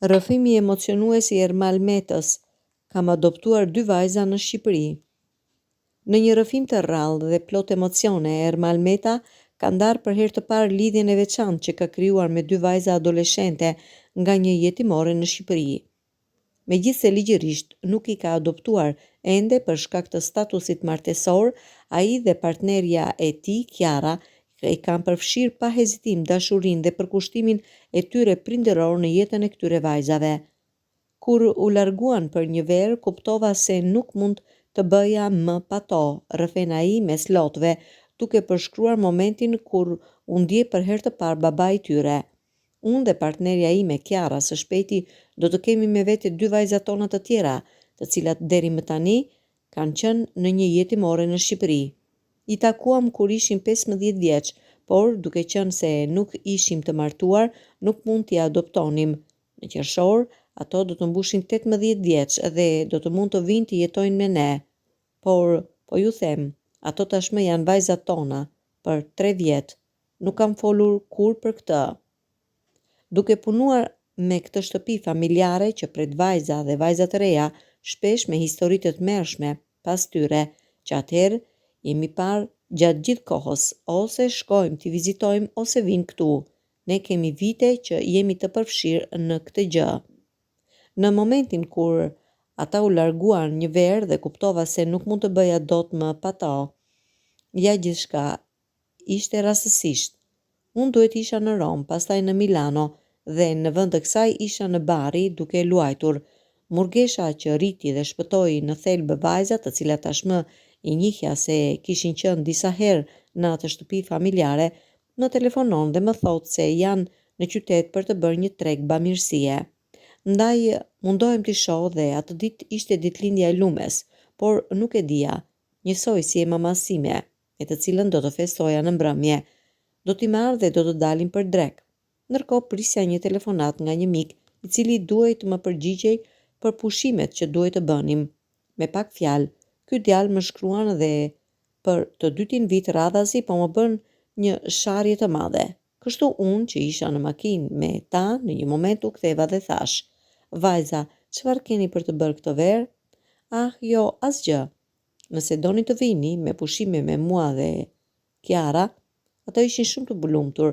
Rrëfimi emocionues i Ermal Metës: kam adoptuar 2 vajza në Shqipëri. Në një rrëfim të rrallë dhe plot emocione, Ermal Meta ka ndarë për herë të parë lidhjen e veçantë që ka krijuar me 2 vajza adoleshente nga një jetimore në Shqipëri. Megjithse ligjërisht nuk i ka adoptuar ende për shkak të statusit martesor, ai dhe partnerja e tij, Kiara, i kanë përfshirë pa hezitim dashurinë dhe përkushtimin e tyre prindëror në jetën e këtyre vajzave. Kur u larguan për një verë, kuptova se nuk mund të bëja më pa to, rrëfen ai mes lotëve, duke përshkruar momentin kur u ndje për herë të parë babai i tyre. Unë dhe partnerja ime, Kiara, së shpejti do të kemi me vete 2 vajzat tona të tjera, të cilat deri më tani kanë qenë në një jetimore në Shqipëri. I takuam kur ishim 15 vjeç, por duke qenë se nuk ishim të martuar, nuk mund t'i adoptonim. Në qershor, ato do të mbushin 18 vjeç dhe do të mund të vinë të jetojnë me ne. Por, po ju them, ato tashmë janë vajzat tona, për 3 vjet. Nuk kam folur kur për këtë. Duke punuar me këtë shtëpi familjare që pret vajza dhe vajza të reja, shpesh me historitë të mërshme pas tyre, që atëherë jemi parë gjatë gjithë kohës, ose shkojmë t'i vizitojmë ose vinë këtu. Ne kemi vite që jemi të përfshirë në këtë gjë. Në momentin kur ata u larguan një verë dhe kuptova se nuk mund të bëja dot më pa to, ja gjithçka ishte rastësisht. Unë duhet isha në Rom, pastaj në Milano, dhe në vend të kësaj isha në Bari duke luajtur. Murgesha që rriti dhe shpëtoi në thelbë vajzat, të cilat tashmë i njihja se kishin qenë disa herë në atë shtëpi familjare, më telefonon dhe më thot se janë në qytet për të bërë një treg bamirësie. Ndaj mundohem t'i shoh dhe atë ditë ishte ditëlindja e lumes, por nuk e dija, njësoj si e mamasime, me të cilën do të festoja në mbrëmje. Do t'i marrë dhe do të dalim për drek. Ndërkohë prisja një telefonat nga një mik, i cili duhej të më përgjigjej për pushimet që duhej të bënim. Me pak fjalë, ky djalë më shkruan dhe për të dytin vit radhasi po më bën një sharje të madhe. Kështu unë që isha në makinë me ta, në një moment u ktheva dhe thash: "Vajza, çfarë keni për të bërë këtë verë?" "Ah, jo, asgjë. Nëse doni të vini me pushime me mua dhe Kiara." Ato ishin shumë të bulumtur.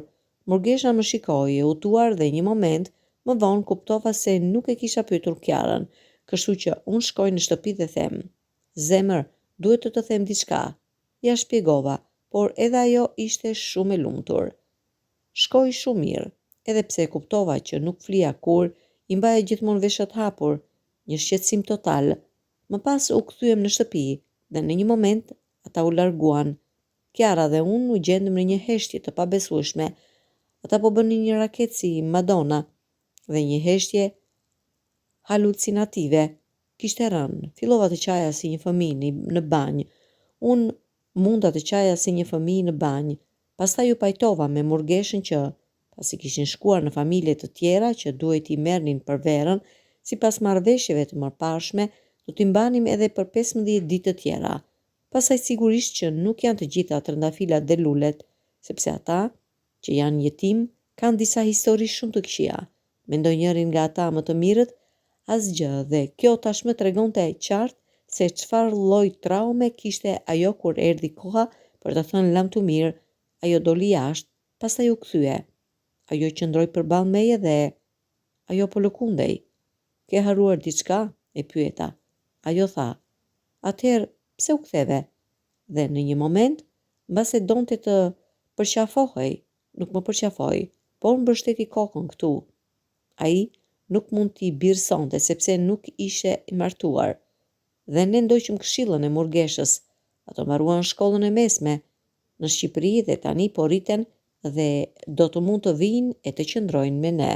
Murgesha më shikoi, u tuar dhe një moment më vonë kuptova se nuk e kisha pyetur Kiarën, kështu që unë shkoj në shtëpi dhe them: "Zemër, duhet të them diçka." Ja shpjegova, por edhe ajo ishte shumë e lumtur. Shkoi shumë mirë, edhe pse e kuptova që nuk flia kur, i mbaja gjithmonë veshët hapur, një shqetësim total. Më pas u kthyem në shtëpi dhe në një moment ata u larguan. Kiara dhe unë u gjendëm në një heshtje të pabesueshme. Ata po bënin një raket si Madonna dhe një heshtje halucinative. Kishte rënë, fillova të qaja si një fëmijë në banjë. Unë munda të qaja si një fëmijë në banjë. Pastaj u pajtova me Murgeshën që, pasi kishin shkuar në familje të tjera që duhet i merrnin për verën, sipas marrëveshjeve të mëparshme, do t'i mbanim edhe për 15 ditë të tjera. Pastaj sigurisht që nuk janë të gjitha trëndafilat dhe lulet, sepse ata që janë jetim kanë disa histori shumë të këqija. Mendoj njërin nga ata më të mirët, asgjë, dhe kjo tashmë tregonte qartë se çfarë lloj traume kishte ajo kur erdhi koha për të thënë lam të mirë. Ajo doli jashtë, pastaj u kthye. Ajo qëndroi përballë meje dhe ajo po lëkundej. "Ke haruar diçka?" e pyeta. Ajo tha: "Atëherë pse u ktheve?" Dhe në një moment, mbase donte të përqafohej, nuk më përqafoi, por mbështeti kokën këtu. Ai nuk mund t'i birësonte sepse nuk ishe i martuar. Dhe ne ndoqëm këshillën e Murgeshës. Ato mbaruan shkollën e mesme në Shqipëri dhe tani po rriten dhe do të mund të vinë e të qëndrojnë me ne.